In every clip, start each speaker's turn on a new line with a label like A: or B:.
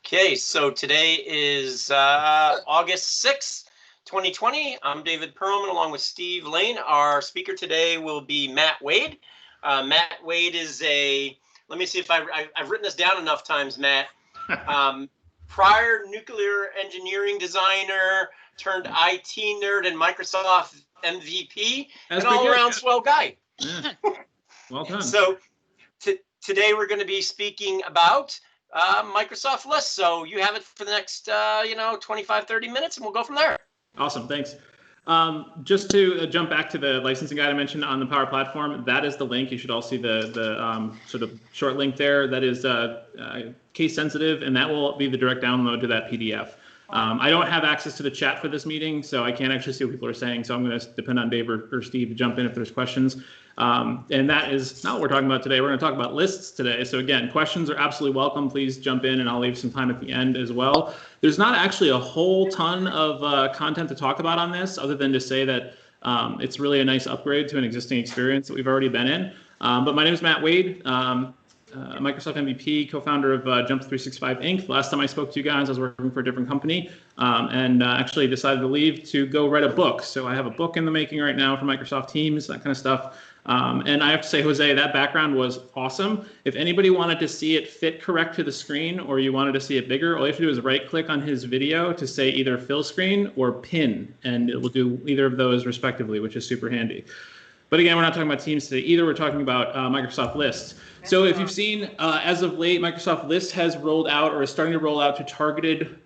A: Okay, so today is August 6th, 2020. I'm David Perlman along with Steve Lane. Our speaker today will be Matt Wade. Matt Wade is let me see if I've written this down enough times, Matt. Prior nuclear engineering designer turned IT nerd and Microsoft MVP, an all-around swell guy.
B: Yeah. Well done.
A: So today we're going to be speaking about Microsoft Lists. So you have it for the next, 25, 30 minutes, and we'll go from there.
B: Awesome. Thanks. Just to jump back to the licensing guide I mentioned on the Power Platform, that is the link. You should all see the sort of short link there. That is case sensitive, and that will be the direct download to that PDF. I don't have access to the chat for this meeting, so I can't actually see what people are saying. So I'm going to depend on Dave or Steve to jump in if there's questions. And that is not what we're talking about today. We're going to talk about lists today. So again, questions are absolutely welcome. Please jump in, and I'll leave some time at the end as well. There's not actually a whole ton of content to talk about on this, other than to say that it's really a nice upgrade to an existing experience that we've already been in. But my name is Matt Wade. Microsoft MVP, co-founder of Jump365 Inc. The last time I spoke to you guys, I was working for a different company and actually decided to leave to go write a book. So I have a book in the making right now for Microsoft Teams, that kind of stuff. And I have to say, Jose, that background was awesome. If anybody wanted to see it fit correct to the screen, or you wanted to see it bigger, all you have to do is right click on his video to say either fill screen or pin, and it will do either of those respectively, which is super handy. But again, we're not talking about Teams today either. We're talking about Microsoft Lists. So if you've seen, as of late, Microsoft Lists has rolled out or is starting to roll out to targeted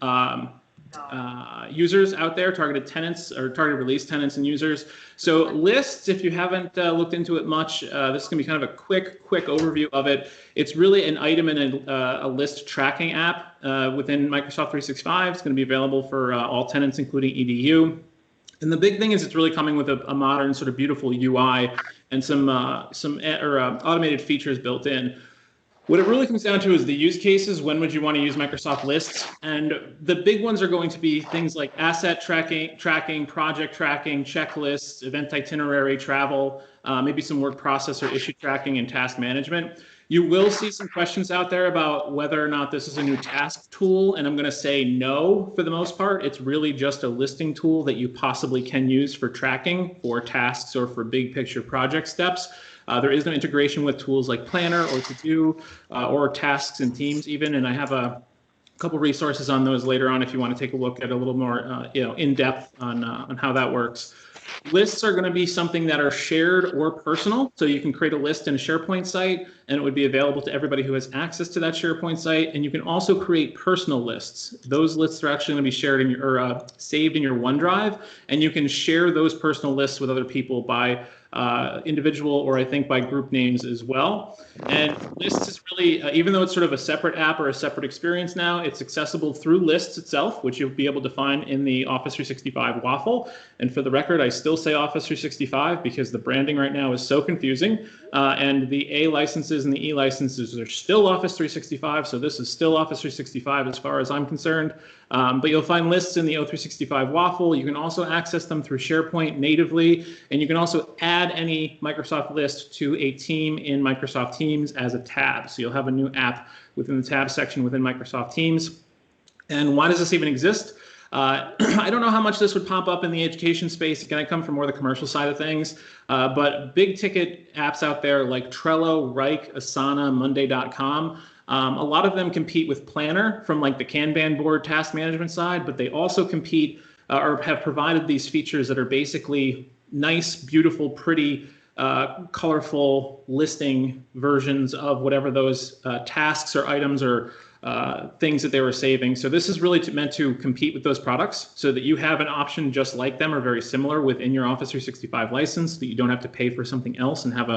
B: users out there, targeted tenants or targeted release tenants and users. So Lists, if you haven't looked into it much, this is going to be kind of a quick overview of it. It's really an item in a list tracking app within Microsoft 365. It's going to be available for all tenants, including EDU. And the big thing is it's really coming with a modern sort of beautiful UI and some automated features built in. What it really comes down to is the use cases. When would you want to use Microsoft Lists? And the big ones are going to be things like asset tracking, project tracking, checklists, event itinerary, travel, maybe some work process or issue tracking and task management. You will see some questions out there about whether or not this is a new task tool, and I'm going to say no for the most part. It's really just a listing tool that you possibly can use for tracking for tasks or for big picture project steps. There is no integration with tools like Planner or To-Do or Tasks and Teams even, and I have a couple resources on those later on if you want to take a look at a little more in depth on how that works. Lists are going to be something that are shared or personal. So you can create a list in a Sharepoint site, and it would be available to everybody who has access to that Sharepoint site. And you can also create personal lists. Those lists are actually going to be shared in your saved in your OneDrive, and you can share those personal lists with other people by individual or I think by group names as well. And Lists is really, even though it's sort of a separate app or a separate experience now, it's accessible through Lists itself, which you'll be able to find in the Office 365 waffle. And for the record, I still say Office 365 because the branding right now is so confusing. And the A licenses and the E licenses are still Office 365. So this is still Office 365 as far as I'm concerned. But you'll find Lists in the O365 waffle. You can also access them through SharePoint natively. And you can also add any Microsoft list to a team in Microsoft Teams as a tab. So you'll have a new app within the tab section within Microsoft Teams. And why does this even exist? I don't know how much this would pop up in the education space. Again, I come from more the commercial side of things, but big ticket apps out there like Trello, Wrike, Asana, Monday.com, a lot of them compete with Planner from like the Kanban board task management side, but they also compete or have provided these features that are basically nice, beautiful, pretty, colorful listing versions of whatever those tasks or items or things that they were saving. So this is really meant to compete with those products so that you have an option just like them or very similar within your Office 365 license, so that you don't have to pay for something else and have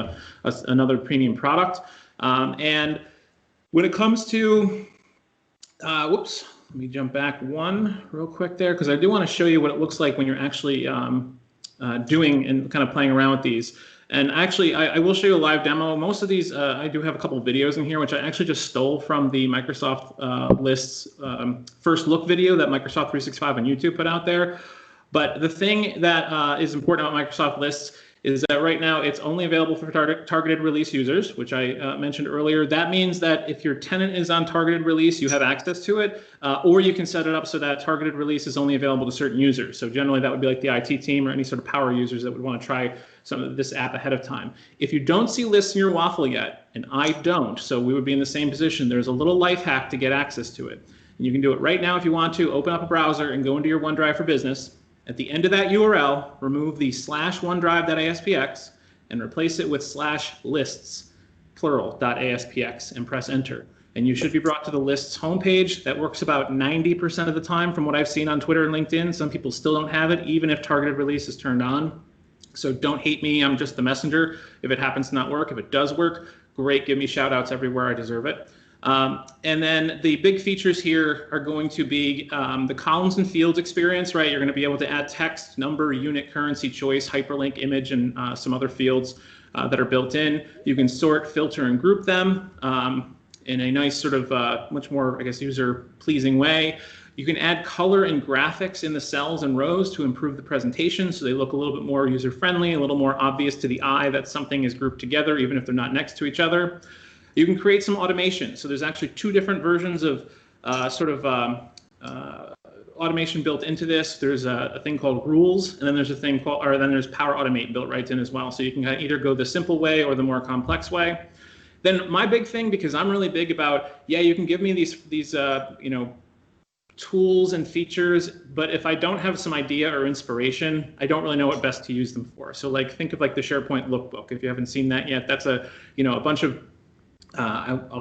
B: another premium product. And when it comes to, whoops, let me jump back one real quick there, because I do want to show you what it looks like when you're actually doing and kind of playing around with these. And actually, I will show you a live demo. Most of these, I do have a couple of videos in here, which I actually just stole from the Microsoft Lists first look video that Microsoft 365 on YouTube put out there. But the thing that is important about Microsoft Lists is that right now it's only available for targeted release users, which I mentioned earlier. That means that if your tenant is on targeted release, you have access to it, or you can set it up so that targeted release is only available to certain users. So generally that would be like the IT team or any sort of power users that would want to try some of this app ahead of time. If you don't see lists in your waffle yet, and I don't, so we would be in the same position, there's a little life hack to get access to it. And you can do it right now if you want to. Open up a browser and go into your OneDrive for Business. At the end of that URL, remove the /OneDrive.aspx and replace it with /lists, plural, .aspx, and press enter. And you should be brought to the lists homepage. That works about 90% of the time from what I've seen on Twitter and LinkedIn. Some people still don't have it, even if targeted release is turned on. So don't hate me, I'm just the messenger. If it happens to not work, if it does work, great, give me shout outs everywhere, I deserve it. And then the big features here are going to be the columns and fields experience, right? You're going to be able to add text, number, unit, currency, choice, hyperlink, image, and some other fields that are built in. You can sort, filter, and group them in a nice sort of much more, I guess, user-pleasing way. You can add color and graphics in the cells and rows to improve the presentation so they look a little bit more user-friendly, a little more obvious to the eye that something is grouped together, even if they're not next to each other. You can create some automation. So there's actually two different versions of automation built into this. There's a thing called rules, and then there's a thing called, or then there's Power Automate built right in as well. So you can either go the simple way or the more complex way. Then my big thing, because I'm really big about, yeah, you can give me these tools and features, but if I don't have some idea or inspiration, I don't really know what best to use them for. So like think of like the SharePoint lookbook. If you haven't seen that yet, that's a bunch of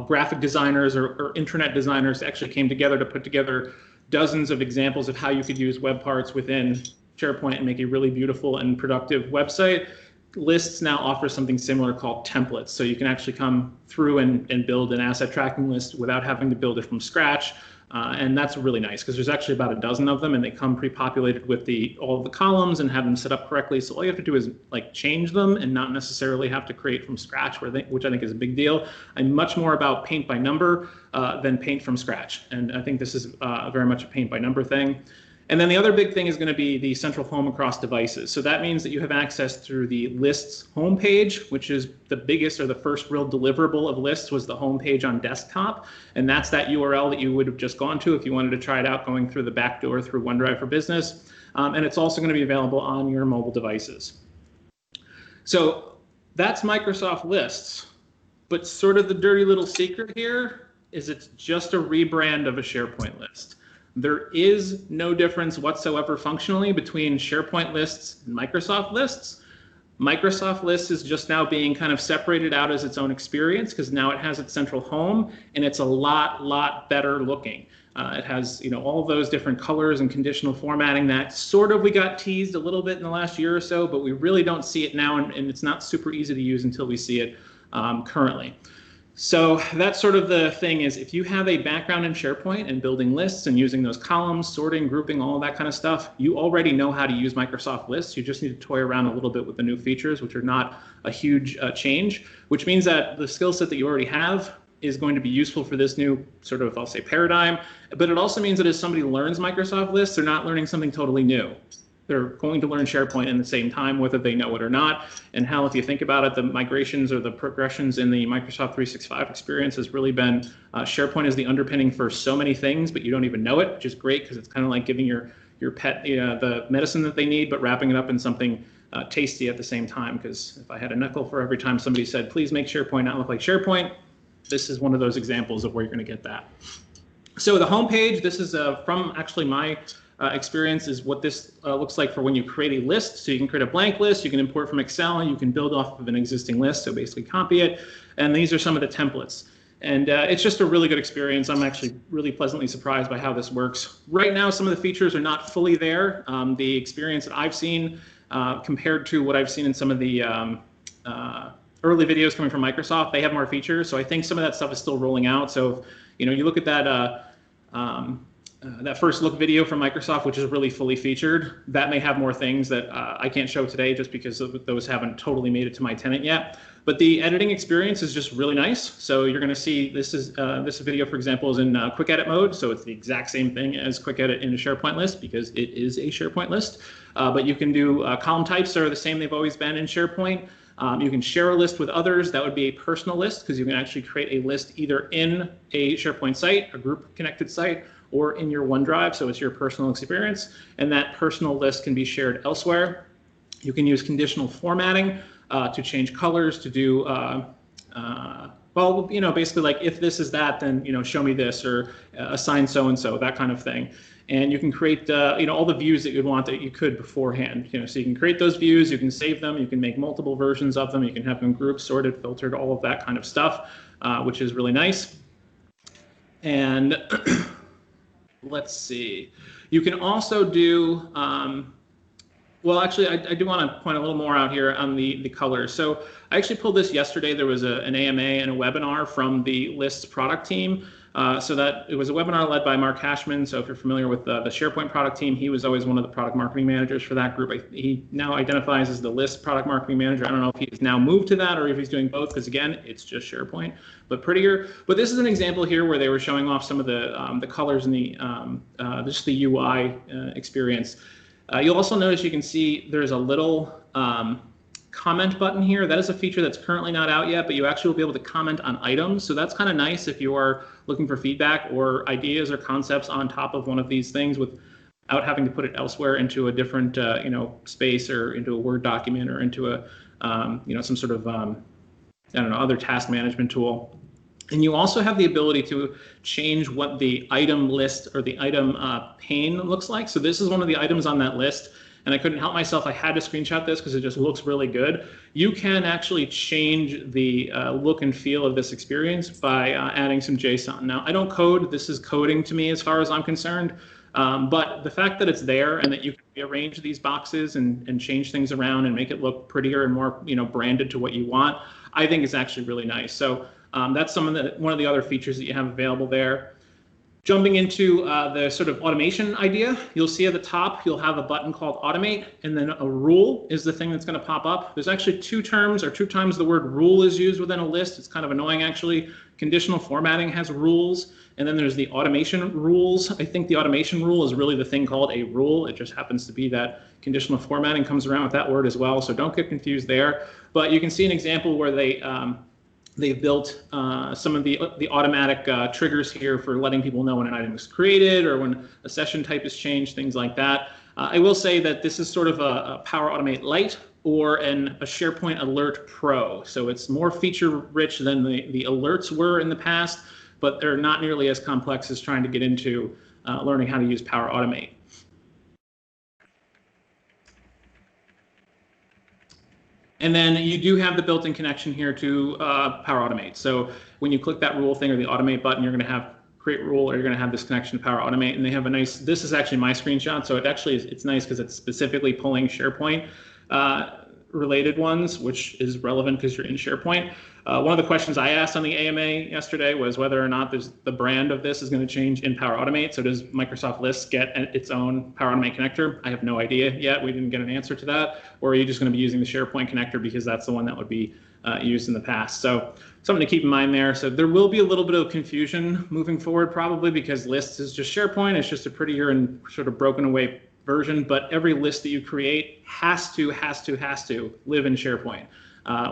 B: graphic designers or internet designers actually came together to put together dozens of examples of how you could use web parts within SharePoint and make a really beautiful and productive website. Lists now offer something similar called templates. So you can actually come through and build an asset tracking list without having to build it from scratch. And that's really nice because there's actually about a dozen of them and they come pre-populated with all of the columns and have them set up correctly. So all you have to do is like change them and not necessarily have to create from scratch, which I think is a big deal. I'm much more about paint by number than paint from scratch. And I think this is very much a paint by number thing. And then the other big thing is going to be the central home across devices. So that means that you have access through the lists homepage, which is the biggest or the first real deliverable of lists was the homepage on desktop. And that's that URL that you would have just gone to if you wanted to try it out going through the back door through OneDrive for Business. And it's also going to be available on your mobile devices. So that's Microsoft Lists. But sort of the dirty little secret here is it's just a rebrand of a SharePoint list. There is no difference whatsoever functionally between SharePoint lists and Microsoft lists. Microsoft Lists is just now being kind of separated out as its own experience because now it has its central home and it's a lot better looking. It has all those different colors and conditional formatting that sort of we got teased a little bit in the last year or so, but we really don't see it now and it's not super easy to use until we see it currently. So that's sort of the thing is if you have a background in SharePoint and building lists and using those columns, sorting, grouping, all of that kind of stuff, you already know how to use Microsoft Lists. You just need to toy around a little bit with the new features, which are not a huge change, which means that the skill set that you already have is going to be useful for this new sort of, I'll say, paradigm. But it also means that as somebody learns Microsoft Lists, they're not learning something totally new. They're going to learn SharePoint in the same time, whether they know it or not. And Hal, if you think about it, the migrations or the progressions in the Microsoft 365 experience has really been SharePoint is the underpinning for so many things, but you don't even know it, which is great because it's kind of like giving your pet the medicine that they need, but wrapping it up in something tasty at the same time. Because if I had a nickel for every time somebody said, please make SharePoint not look like SharePoint, this is one of those examples of where you're going to get that. So the homepage, this is from actually my experience is what this looks like for when you create a list. So you can create a blank list, you can import from Excel, and you can build off of an existing list. So basically copy it. And these are some of the templates. And it's just a really good experience. I'm actually really pleasantly surprised by how this works. Right now, some of the features are not fully there. The experience that I've seen compared to what I've seen in some of the early videos coming from Microsoft, they have more features. So I think some of that stuff is still rolling out. So if, you look at that first look video from Microsoft, which is really fully featured, that may have more things that I can't show today just because those haven't totally made it to my tenant yet. But the editing experience is just really nice. So you're going to see this video, for example, is in quick edit mode. So it's the exact same thing as quick edit in a SharePoint list because it is a SharePoint list. But you can do column types are the same they've always been in SharePoint. You can share a list with others. That would be a personal list because you can actually create a list either in a SharePoint site, a group connected site, or in your OneDrive. So it's your personal experience. And that personal list can be shared elsewhere. You can use conditional formatting to change colors, to do, well, basically like if this is that, then, show me this, or assign so-and-so, that kind of thing. And you can create, all the views that you'd want that you could beforehand. So you can create those views, you can save them, you can make multiple versions of them, you can have them grouped, sorted, filtered, all of that kind of stuff, which is really nice. And let's see, you can also do, well, actually, I do want to point a little more out here on the colors. So I actually pulled this yesterday. There was an AMA and a webinar from the Lists product team. So that it was a webinar led by Mark Hashman. So if you're familiar with the SharePoint product team, he was always one of the product marketing managers for that group. He now identifies as the List product marketing manager. I don't know if he's now moved to that or if he's doing both, because again, it's just SharePoint, but prettier. But this is an example here where they were showing off some of the colors and just the UI experience. You'll also notice you can see there's a little comment button here. That is a feature that's currently not out yet, but you actually will be able to comment on items. So that's kind of nice if you are looking for feedback or ideas or concepts on top of one of these things without having to put it elsewhere into a different space or into a Word document or into a some sort of I don't know, other task management tool. And you also have the ability to change what the item list or the item pane looks like. So this is one of the items on that list, and I couldn't help myself. I had to screenshot this because it just looks really good. You can actually change the look and feel of this experience by adding some JSON. Now, I don't code. This is coding to me as far as I'm concerned. But the fact that it's there and that you can rearrange these boxes and change things around and make it look prettier and more branded to what you want, I think is actually really nice. So that's one of the other features that you have available there. Jumping into the sort of automation idea, you'll see at the top, you'll have a button called Automate, and then a rule is the thing that's going to pop up. There's actually two times the word rule is used within a list. It's kind of annoying, actually. Conditional formatting has rules, and then there's the automation rules. I think the automation rule is really the thing called a rule. It just happens to be that conditional formatting comes around with that word as well, so don't get confused there. But you can see an example where they've built some of the automatic triggers here for letting people know when an item is created or when a session type is changed, things like that. I will say that this is sort of a Power Automate Lite or a SharePoint Alert Pro. So it's more feature rich than the alerts were in the past, but they're not nearly as complex as trying to get into learning how to use Power Automate. And then you do have the built-in connection here to Power Automate. So when you click that rule thing or the Automate button, you're going to have create rule, or you're going to have this connection to Power Automate. And they have a nice, this is actually my screenshot. So it's nice because it's specifically pulling SharePoint related ones, which is relevant because you're in SharePoint. One of the questions I asked on the AMA yesterday was whether or not the brand of this is going to change in Power Automate. So does Microsoft Lists get its own Power Automate connector? I have no idea yet. We didn't get an answer to that. Or are you just going to be using the SharePoint connector because that's the one that would be used in the past? So something to keep in mind there. So there will be a little bit of confusion moving forward probably because Lists is just SharePoint. It's just a prettier and sort of broken away version, but every list that you create has to live in SharePoint.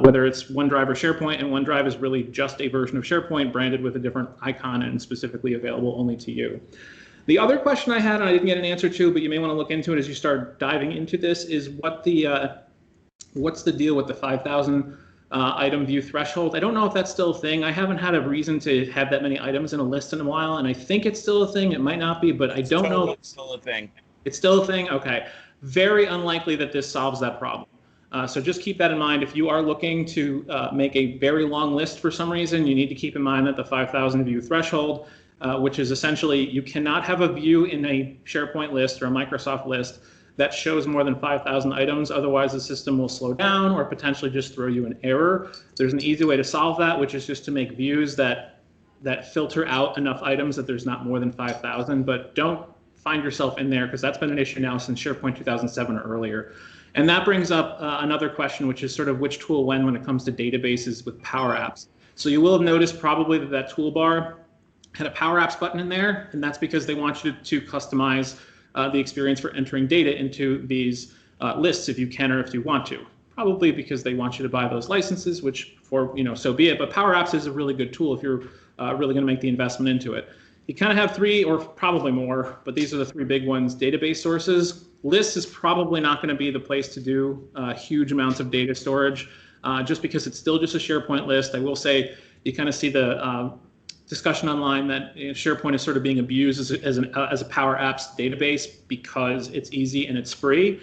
B: Whether it's OneDrive or SharePoint, and OneDrive is really just a version of SharePoint branded with a different icon and specifically available only to you. The other question I had, and I didn't get an answer to, but you may want to look into it as you start diving into this, is what's the deal with the 5,000 item view threshold? I don't know if that's still a thing. I haven't had a reason to have that many items in a list in a while, and I think it's still a thing. It might not be, but I don't know.
C: It's still a thing.
B: It's still a thing? Okay. Very unlikely that this solves that problem. So just keep that in mind. If you are looking to make a very long list for some reason, you need to keep in mind that the 5,000 view threshold, which is essentially you cannot have a view in a SharePoint list or a Microsoft list that shows more than 5,000 items. Otherwise, the system will slow down or potentially just throw you an error. There's an easy way to solve that, which is just to make views that filter out enough items that there's not more than 5,000. But don't find yourself in there because that's been an issue now since SharePoint 2007 or earlier. And that brings up another question, which is sort of which tool when it comes to databases with Power Apps. So you will have noticed probably that toolbar had a Power Apps button in there, and that's because they want you to customize the experience for entering data into these lists if you can or if you want to. Probably because they want you to buy those licenses, which so be it. But Power Apps is a really good tool if you're really going to make the investment into it. You kind of have three, or probably more, but these are the three big ones. Database sources. Lists is probably not going to be the place to do huge amounts of data storage, just because it's still just a SharePoint list. I will say you kind of see the discussion online that SharePoint is sort of being abused as a Power Apps database because it's easy and it's free,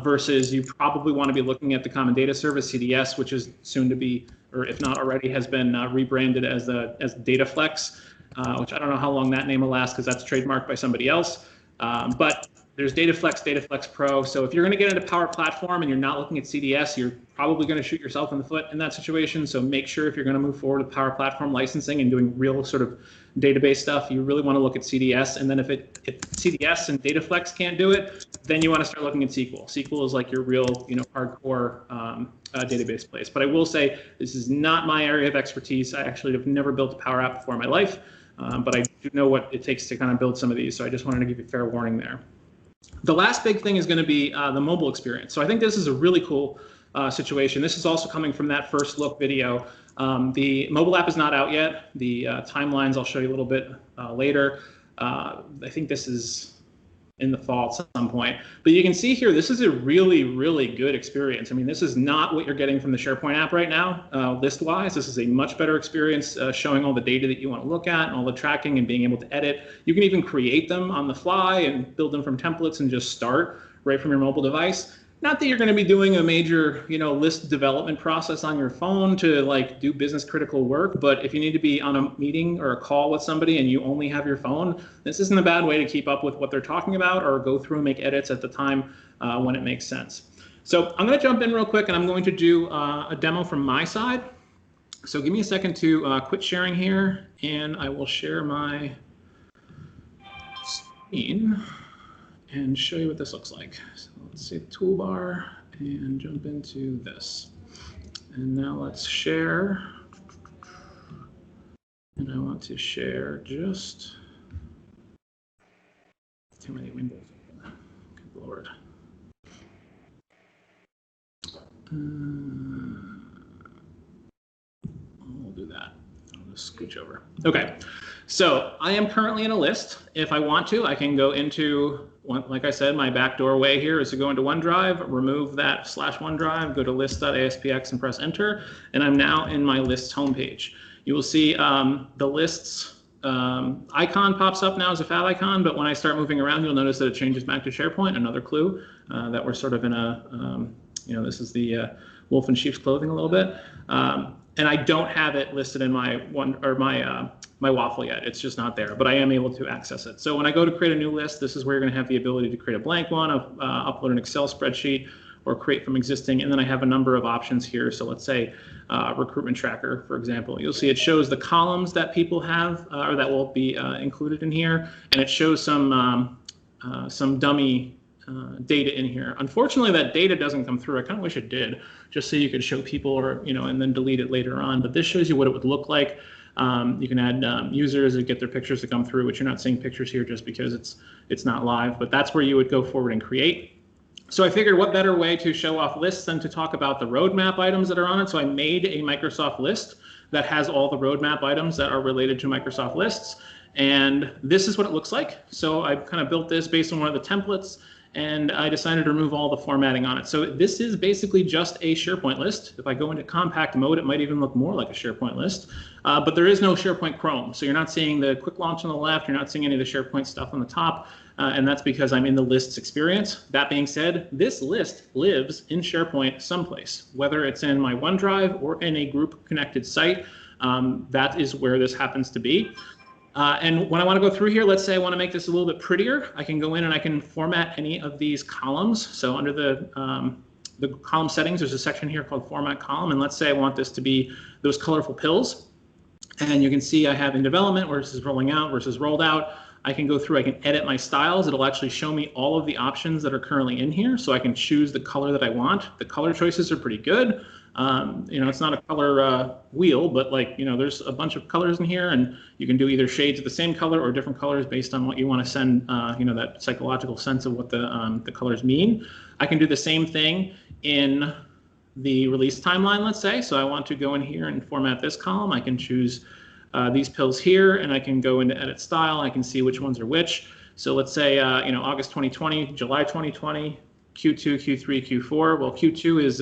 B: versus you probably want to be looking at the Common Data Service, CDS, which is soon to be, or if not already, has been rebranded as DataFlex. Which I don't know how long that name will last because that's trademarked by somebody else. But there's DataFlex, DataFlex Pro. So if you're going to get into Power Platform and you're not looking at CDS, you're probably going to shoot yourself in the foot in that situation. So make sure if you're going to move forward with Power Platform licensing and doing real sort of database stuff, you really want to look at CDS. And then if CDS and DataFlex can't do it, then you want to start looking at SQL. SQL is like your real, hardcore database place. But I will say this is not my area of expertise. I actually have never built a Power App before in my life. But I do know what it takes to kind of build some of these, so I just wanted to give you fair warning there. The last big thing is going to be the mobile experience. So I think this is a really cool situation. This is also coming from that first look video. The mobile app is not out yet. The timelines I'll show you a little bit later. I think this is in the fall at some point. But you can see here, this is a really, really good experience. I mean, this is not what you're getting from the SharePoint app right now, list-wise. This is a much better experience, showing all the data that you want to look at and all the tracking and being able to edit. You can even create them on the fly and build them from templates and just start right from your mobile device. Not that you're going to be doing a major, list development process on your phone to like do business critical work, but if you need to be on a meeting or a call with somebody and you only have your phone, this isn't a bad way to keep up with what they're talking about or go through and make edits at the time when it makes sense. So I'm going to jump in real quick and I'm going to do a demo from my side. So give me a second to quit sharing here and I will share my screen and show you what this looks like. So let's say toolbar and jump into this. And now let's share. And I want to share just too many windows. Good Lord. We'll do that. I'll just scooch over. Okay. So I am currently in a list. If I want to, I can go into, like I said, my back doorway here is to go into OneDrive, remove that /OneDrive, go to list.aspx and press enter, and I'm now in my lists homepage. You will see the lists icon pops up now as a fat icon, but when I start moving around, you'll notice that it changes back to SharePoint, another clue that we're sort of in a, this is the wolf in sheep's clothing a little bit. And I don't have it listed in my my waffle yet. It's just not there, but I am able to access it. So when I go to create a new list, this is where you're going to have the ability to create a blank one, upload an Excel spreadsheet, or create from existing. And then I have a number of options here. So let's say Recruitment Tracker, for example. You'll see it shows the columns that people have or that will be included in here, and it shows some dummy data in here. Unfortunately, that data doesn't come through. I kind of wish it did, just so you could show people or, and then delete it later on. But this shows you what it would look like. You can add users that get their pictures to come through, which you're not seeing pictures here just because it's not live, but that's where you would go forward and create. So I figured what better way to show off lists than to talk about the roadmap items that are on it. So I made a Microsoft list that has all the roadmap items that are related to Microsoft lists. And this is what it looks like. So I've kind of built this based on one of the templates, and I decided to remove all the formatting on it. So this is basically just a SharePoint list. If I go into compact mode, it might even look more like a SharePoint list, but there is no SharePoint Chrome. So you're not seeing the quick launch on the left, you're not seeing any of the SharePoint stuff on the top, and that's because I'm in the lists experience. That being said, this list lives in SharePoint someplace, whether it's in my OneDrive or in a group connected site. That is where this happens to be. And when I want to go through here, let's say I want to make this a little bit prettier, I can go in and I can format any of these columns. So under the column settings, there's a section here called Format Column. And let's say I want this to be those colorful pills. And you can see I have in development versus rolling out versus rolled out. I can go through, I can edit my styles. It'll actually show me all of the options that are currently in here. So I can choose the color that I want. The color choices are pretty good. It's not a color wheel, but there's a bunch of colors in here, and you can do either shades of the same color or different colors based on what you want to send, that psychological sense of what the colors mean. I can do the same thing in the release timeline, let's say. So I want to go in here and format this column. I can choose these pills here, and I can go into edit style. I can see which ones are which. So let's say, August 2020, July 2020, Q2, Q3, Q4. Well, Q2 is,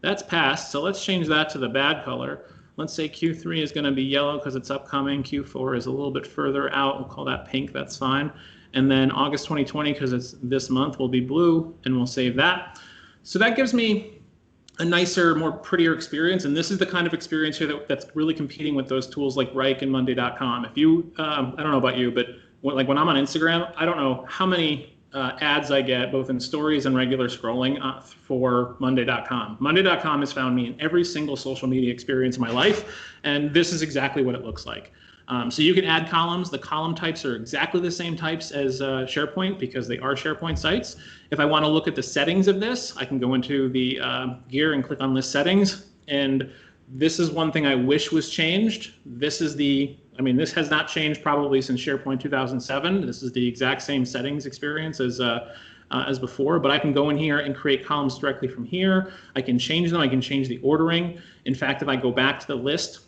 B: that's passed. So let's change that to the bad color. Let's say Q3 is going to be yellow because it's upcoming. Q4 is a little bit further out. We'll call that pink. That's fine. And then August 2020, because it's this month, will be blue, and we'll save that. So that gives me a nicer, more prettier experience. And this is the kind of experience here that's really competing with those tools like Wrike and Monday.com. If you, I don't know about you, but when I'm on Instagram, I don't know how many ads I get, both in stories and regular scrolling for Monday.com. Monday.com has found me in every single social media experience in my life, and this is exactly what it looks like. So you can add columns. The column types are exactly the same types as Sharepoint because they are Sharepoint sites. If I want to look at the settings of this, I can go into the gear and click on list settings. And this is one thing I wish was changed. This is this has not changed probably since Sharepoint 2007. This is the exact same settings experience as before, but I can go in here and create columns directly from here. I can change them. I can change the ordering. In fact, if I go back to the list,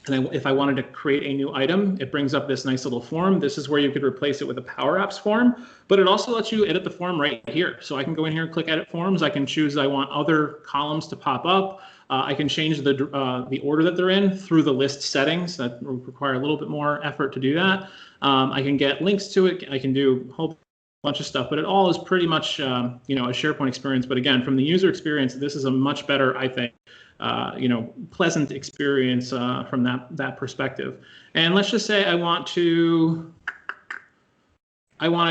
B: and if I wanted to create a new item, it brings up this nice little form. This is where you could replace it with a Power Apps form, but it also lets you edit the form right here. So I can go in here and click Edit Forms. I can choose I want other columns to pop up. I can change the order that they're in through the list settings. That require a little bit more effort to do that. I can get links to it. I can do a whole bunch of stuff, but it all is pretty much a SharePoint experience. But again, from the user experience, this is a much better, I think, pleasant experience from that perspective. And let's just say I want to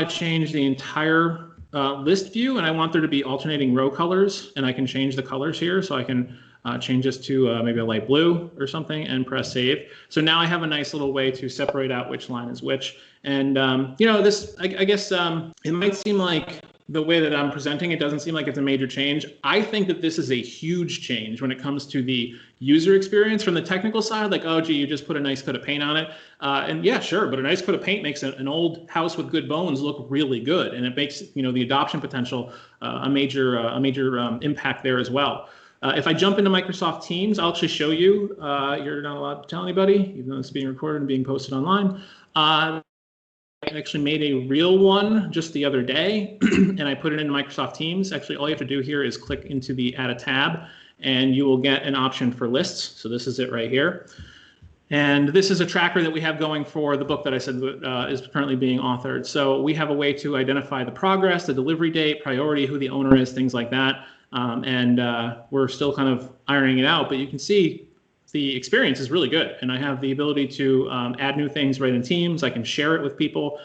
B: change the entire list view, and I want there to be alternating row colors, and I can change the colors here. So I can change this to maybe a light blue or something and press save. So now I have a nice little way to separate out which line is which. And this, I guess it might seem like the way that I'm presenting it doesn't seem like it's a major change. I think that this is a huge change when it comes to the user experience. From the technical side, like, oh, gee, you just put a nice coat of paint on it. And yeah, sure, but a nice coat of paint makes an old house with good bones look really good. And it makes the adoption potential a major impact there as well. If I jump into Microsoft Teams, I'll actually show you. You're not allowed to tell anybody, even though it's being recorded and being posted online. I actually made a real one just the other day, and I put it into Microsoft Teams. Actually, all you have to do here is click into the Add a Tab, and you will get an option for lists. So this is it right here. And this is a tracker that we have going for the book that I said is currently being authored. So we have a way to identify the progress, the delivery date, priority, who the owner is, things like that. And we're still kind of ironing it out, but you can see the experience is really good. And I have the ability to add new things right in Teams. I can share it with people,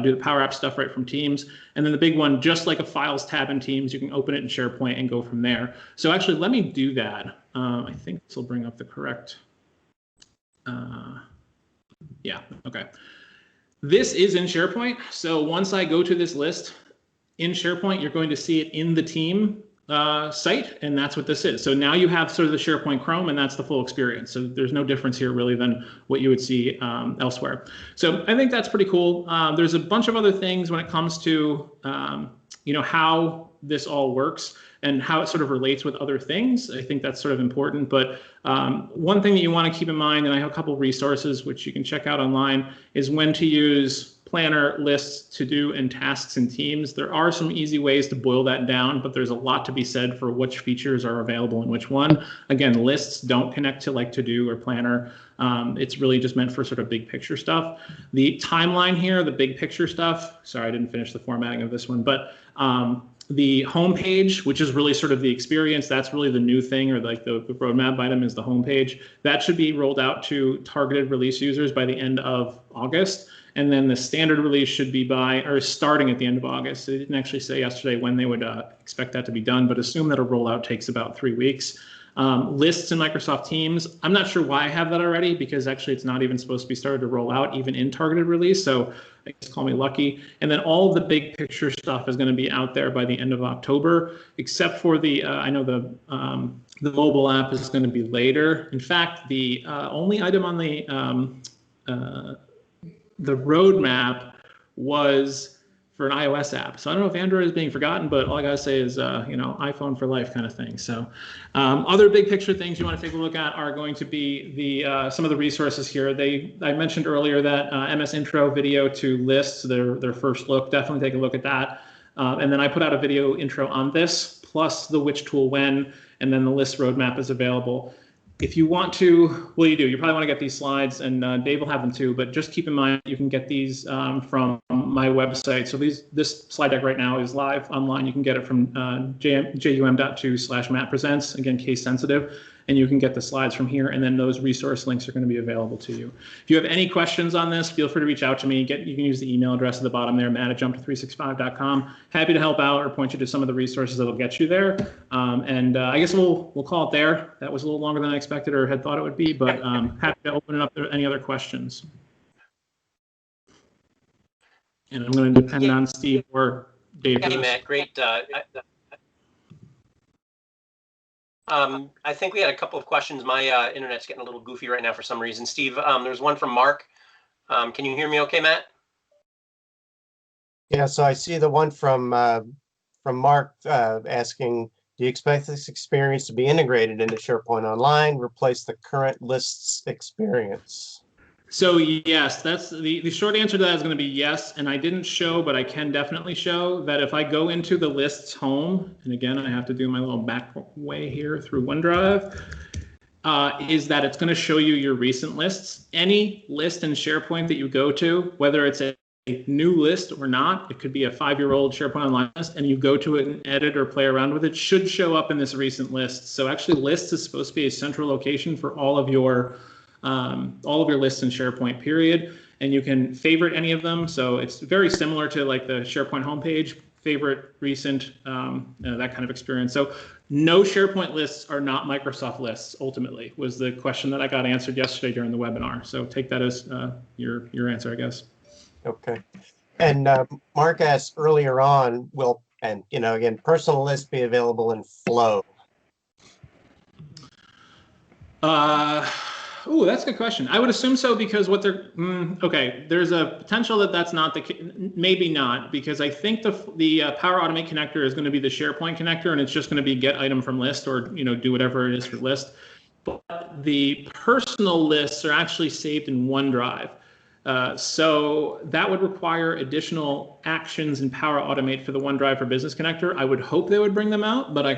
B: do the Power App stuff right from Teams. And then the big one, just like a Files tab in Teams, you can open it in SharePoint and go from there. So actually, let me do that. I think this will bring up the correct. Yeah, okay. This is in SharePoint. So once I go to this list in SharePoint, you're going to see it in the team site, and that's what this is. So now you have sort of the SharePoint Chrome, and that's the full experience. So there's no difference here really than what you would see elsewhere. So I think that's pretty cool. There's a bunch of other things when it comes to how this all works and how it sort of relates with other things. I think that's sort of important. But one thing that you want to keep in mind, and I have a couple of resources which you can check out online, is when to use planner, lists, to-do, and tasks in Teams. There are some easy ways to boil that down, but there's a lot to be said for which features are available in which one. Again, lists don't connect to like to-do or planner. It's really just meant for sort of big picture stuff. The timeline here, the big picture stuff, sorry, I didn't finish the formatting of this one, but the homepage, which is really sort of the experience, that's really the new thing, or like the roadmap item is the homepage. That should be rolled out to targeted release users by the end of August. And then the standard release should be starting at the end of August. They didn't actually say yesterday when they would expect that to be done, but assume that a rollout takes about 3 weeks. Lists in Microsoft Teams. I'm not sure why I have that already, because actually it's not even supposed to be started to roll out even in targeted release. So I guess call me lucky. And then all of the big picture stuff is going to be out there by the end of October, except for I know the mobile app is going to be later. In fact, the only item on the roadmap was for an iOS app. So I don't know if Android is being forgotten, but all I gotta say is, iPhone for life kind of thing. So other big picture things you want to take a look at are going to be the some of the resources here. I mentioned earlier that MS Intro video to lists, their first look. Definitely take a look at that. And then I put out a video intro on this, plus the which tool when, and then the list roadmap is available. If you want to, well, you probably want to get these slides, and Dave will have them too, but just keep in mind you can get these from my website. So this slide deck right now is live online. You can get it from jum.2/mattpresents, again, case sensitive, and you can get the slides from here, and then those resource links are going to be available to you. If you have any questions on this, feel free to reach out to me. You can use the email address at the bottom there, matt@jump365.com. Happy to help out or point you to some of the resources that will get you there. And I guess we'll call it there. That was a little longer than I expected or had thought it would be, but happy to open it up to any other questions. And I'm going to depend on Steve or Dave.
A: Hey, Matt, great. I think we had a couple of questions. My internet's getting a little goofy right now for some reason. Steve, there's one from Mark. Can you hear me okay, Matt?
C: Yeah, so I see the one from Mark asking, do you expect this experience to be integrated into SharePoint Online, replace the current lists experience?
B: So yes, that's the short answer to that is going to be yes. And I didn't show, but I can definitely show that if I go into the lists home, and again, I have to do my little back way here through OneDrive, is that it's going to show you your recent lists. Any list in SharePoint that you go to, whether it's a new list or not, it could be a 5-year-old SharePoint Online list, and you go to it and edit or play around with it, should show up in this recent list. So actually lists is supposed to be a central location for all of your lists in SharePoint, period. And you can favorite any of them. So it's very similar to like the SharePoint homepage, favorite, recent, that kind of experience. So no SharePoint lists are not Microsoft lists, ultimately, was the question that I got answered yesterday during the webinar. So take that as your answer, I guess.
C: Okay. And Mark asked earlier on, again, personal lists be available in Flow?
B: Oh, that's a good question. I would assume so, because what they're okay. There's a potential that that's not maybe not, because I think the Power Automate connector is going to be the SharePoint connector, and it's just going to be get item from list, or do whatever it is for list. But the personal lists are actually saved in OneDrive. So that would require additional actions in Power Automate for the OneDrive for Business connector. I would hope they would bring them out, but I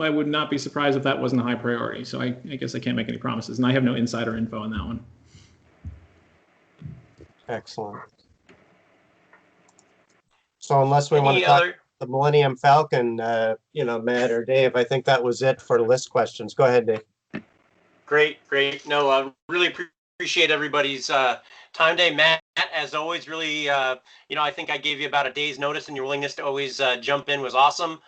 B: would not be surprised if that wasn't a high priority. So I guess I can't make any promises, and I have no insider info on that one.
C: Excellent. So unless we want to talk the Millennium Falcon, Matt or Dave, I think that was it for list questions. Go ahead, Dave.
A: Great. No, I really appreciate everybody's time today. Matt, as always, really, I think I gave you about a day's notice, and your willingness to always jump in was awesome.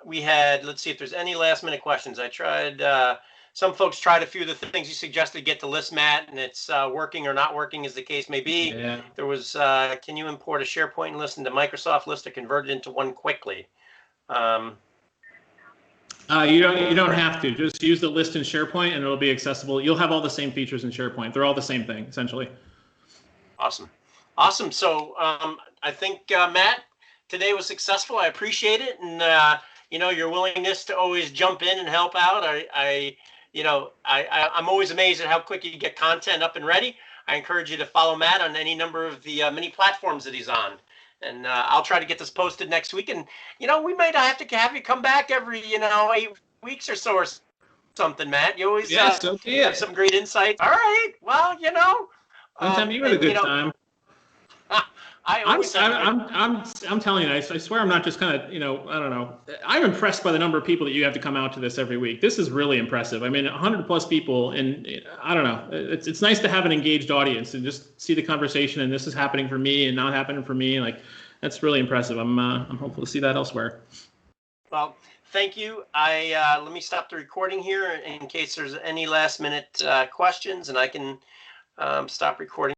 A: We had, let's see if there's any last minute questions. I tried, some folks tried a few of the things you suggested to get to list, Matt, and it's working or not working as the case may be.
B: Yeah.
A: There was, can you import a SharePoint list into Microsoft list to convert it into one quickly?
B: You don't have to. Just use the list in SharePoint, and it'll be accessible. You'll have all the same features in SharePoint. They're all the same thing, essentially.
A: Awesome. So I think Matt, today was successful. I appreciate it, and your willingness to always jump in and help out. I'm always amazed at how quick you get content up and ready. I encourage you to follow Matt on any number of the many platforms that he's on. And I'll try to get this posted next week. And, we might have to have you come back every, 8 weeks or so or something, Matt. You always have some great insights. All right. Well,
B: One time you had a good time.
A: I'm
B: telling you, I swear I'm not just kind of, I don't know. I'm impressed by the number of people that you have to come out to this every week. This is really impressive. I mean, 100 plus people, and I don't know. It's nice to have an engaged audience and just see the conversation, and this is happening for me and not happening for me. Like, that's really impressive. I'm hopeful to see that elsewhere.
A: Well, thank you. Let me stop the recording here in case there's any last minute questions, and I can stop recording.